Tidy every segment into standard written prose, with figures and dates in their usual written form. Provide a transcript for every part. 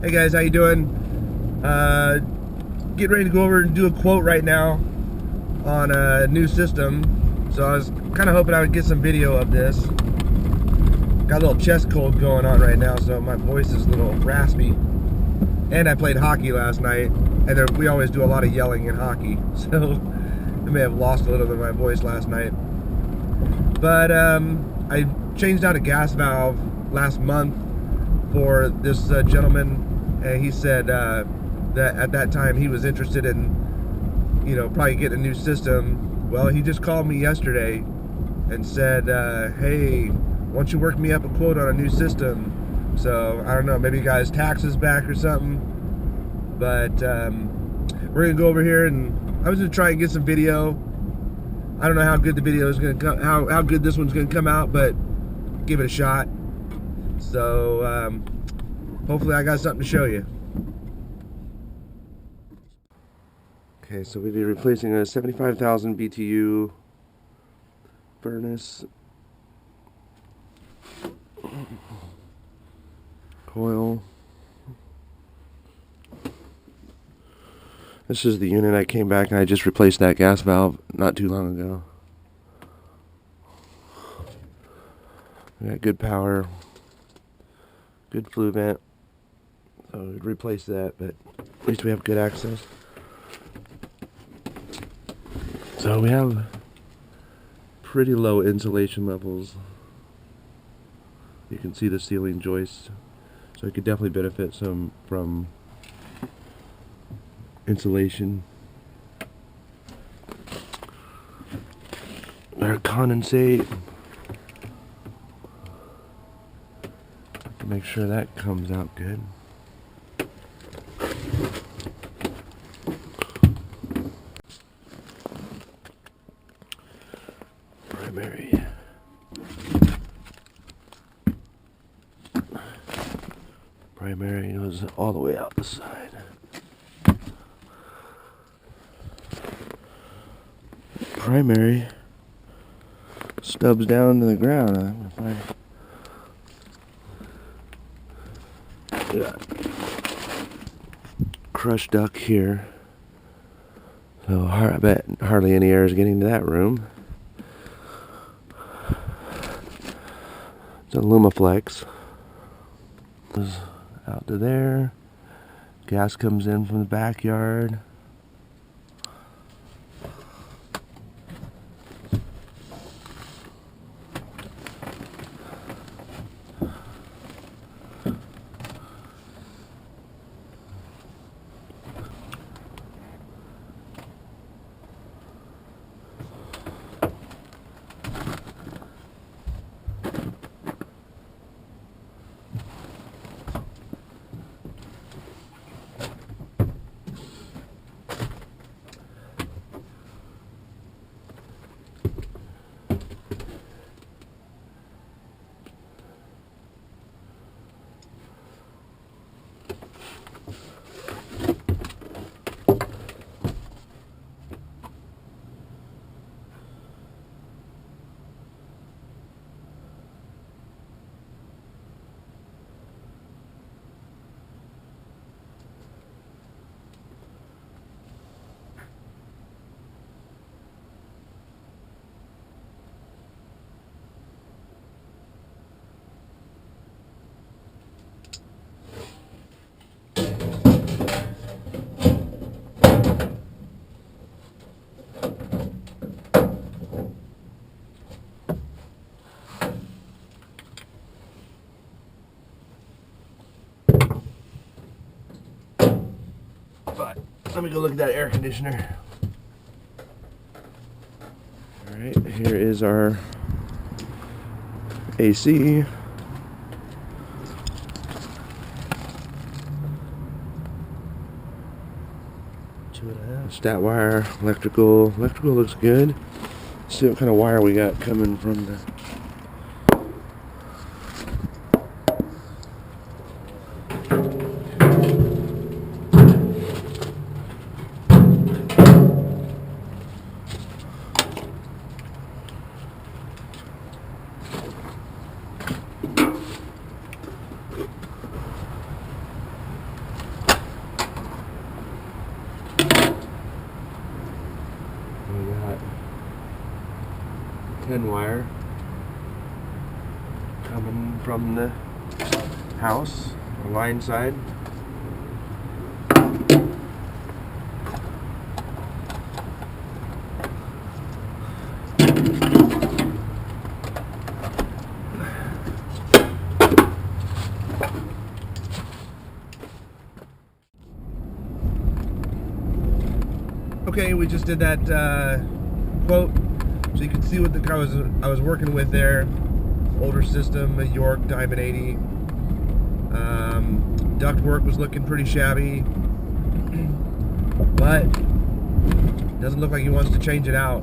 Hey guys, how you doing? Getting ready to go over and do a quote right now on a new system. So I was kind of hoping I would get some video of this. Got a little chest cold going on right now, so my voice is a little raspy. And I played hockey last night, and we always do a lot of yelling in hockey, so I may have lost a little bit of my voice last night. But I changed out a gas valve last month for this gentleman, and he said that at that time he was interested in, probably getting a new system. Well, he just called me yesterday and said, hey, why don't you work me up a quote on a new system? So I don't know, maybe he got his taxes back or something. But we're gonna go over here, and I was gonna try and get some video. I don't know how good the video is gonna come, how good this one's gonna come out, but give it a shot. So hopefully I got something to show you. Okay, so we'll be replacing a 75,000 BTU furnace coil. This is the unit. I came back and I just replaced that gas valve not too long ago. We got good power, good flue vent, so we'd replace that, but at least we have good access. So we have pretty low insulation levels. You can see the ceiling joists, so it could definitely benefit some from insulation. Our condensate, make sure that comes out good. Primary goes all the way out the side. Primary stubs down to the ground. I'm gonna find crushed duct here. So I bet hardly any air is getting to that room. It's a Lumaflex. Out to there. Gas comes in from the backyard. But let me go look at that air conditioner. Alright, here is our AC. Stat wire, electrical. Electrical looks good. Let's see what kind of wire we got coming from the 10 wire coming from the house, the line side. Okay, we just did that quote, so you can see what the car I was working with there. Older system, a York Diamond 80. Duct work was looking pretty shabby, but doesn't look like he wants to change it out.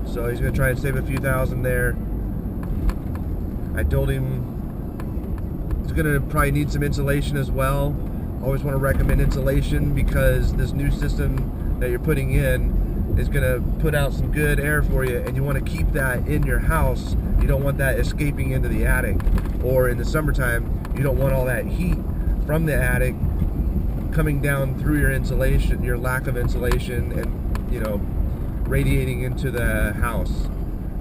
So he's going to try and save a few thousand there. I told him he's going to probably need some insulation as well. Always want to recommend insulation because this new system that you're putting in is going to put out some good air for you, and you want to keep that in your house. You don't want that escaping into the attic, or in the summertime you don't want all that heat from the attic coming down through your insulation, your lack of insulation, and, you know, radiating into the house.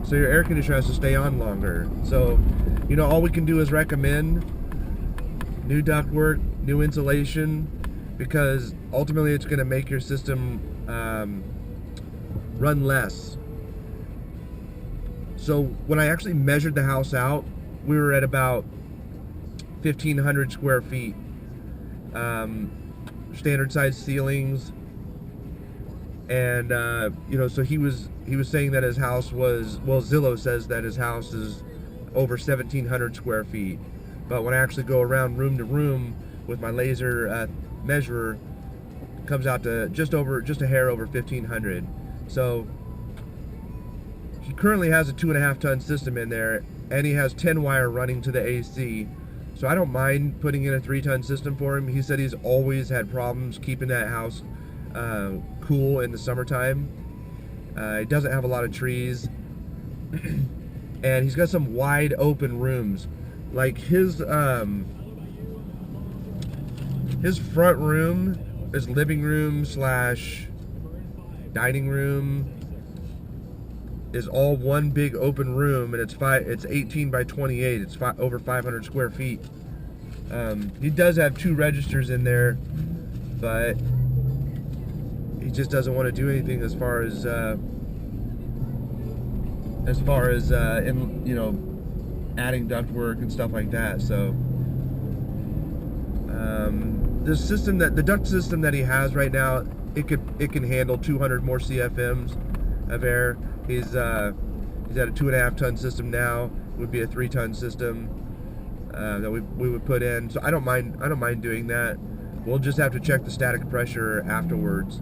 So your air conditioner has to stay on longer. So, you know, all we can do is recommend new ductwork, new insulation, because ultimately it's going to make your system run less. So when I actually measured the house out, we were at about 1,500 square feet. Standard size ceilings, and you know, so he was saying that his house was, well, Zillow says that his house is over 1,700 square feet. But when I actually go around room to room with my laser measurer, it comes out to just a hair over 1,500. So he currently has a 2.5 ton system in there, and he has 10 wire running to the AC. So I don't mind putting in a 3 ton system for him. He said he's always had problems keeping that house cool in the summertime. It doesn't have a lot of trees, and he's got some wide open rooms. Like his front room, his living room slash dining room, is all one big open room, and it's 18 by 28. It's over 500 square feet. He does have 2 registers in there, but he just doesn't want to do anything as far as in, you know, adding ductwork and stuff like that. So the duct system that he has right now, it can handle 200 more CFMs of air. He's at a 2.5 ton system now. It would be a 3 ton system that we would put in. So I don't mind doing that. We'll just have to check the static pressure afterwards,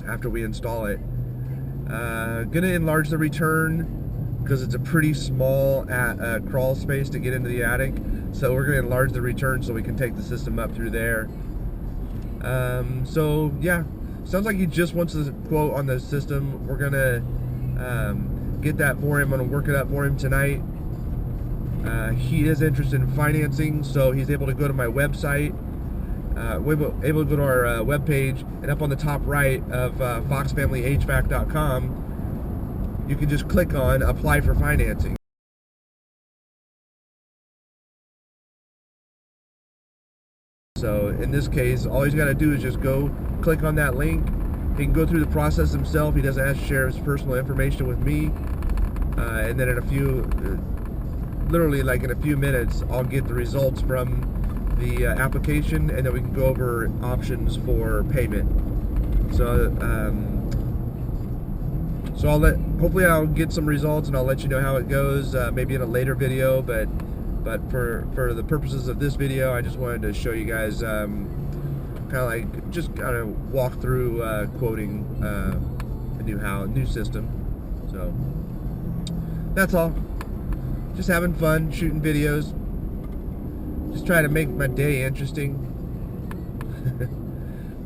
after we install it. Gonna enlarge the return because it's a pretty small crawl space to get into the attic. So we're gonna enlarge the return so we can take the system up through there. So yeah, sounds like he just wants a quote on the system. We're gonna get that for him. I'm gonna work it up for him tonight. He is interested in financing, so he's able to go to my website. Able to go to our webpage, and up on the top right of foxfamilyhvac.com, you can just click on apply for financing. So in this case, all he's got to do is just go click on that link. He can go through the process himself. He doesn't have to share his personal information with me. And then in a few, literally like in a few minutes, I'll get the results from the application, and then we can go over options for payment. So hopefully I'll get some results, and I'll let you know how it goes, maybe in a later video, but for the purposes of this video, I just wanted to show you guys kind of walk through quoting a new system. So that's all. Just having fun shooting videos. Just trying to make my day interesting.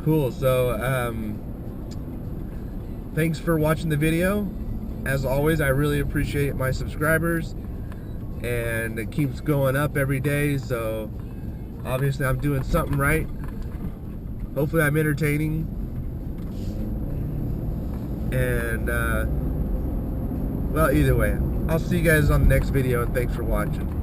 Cool. So thanks for watching the video. As always, I really appreciate my subscribers, and it keeps going up every day, so obviously I'm doing something right. Hopefully I'm entertaining. And well, either way, I'll see you guys on the next video, and thanks for watching.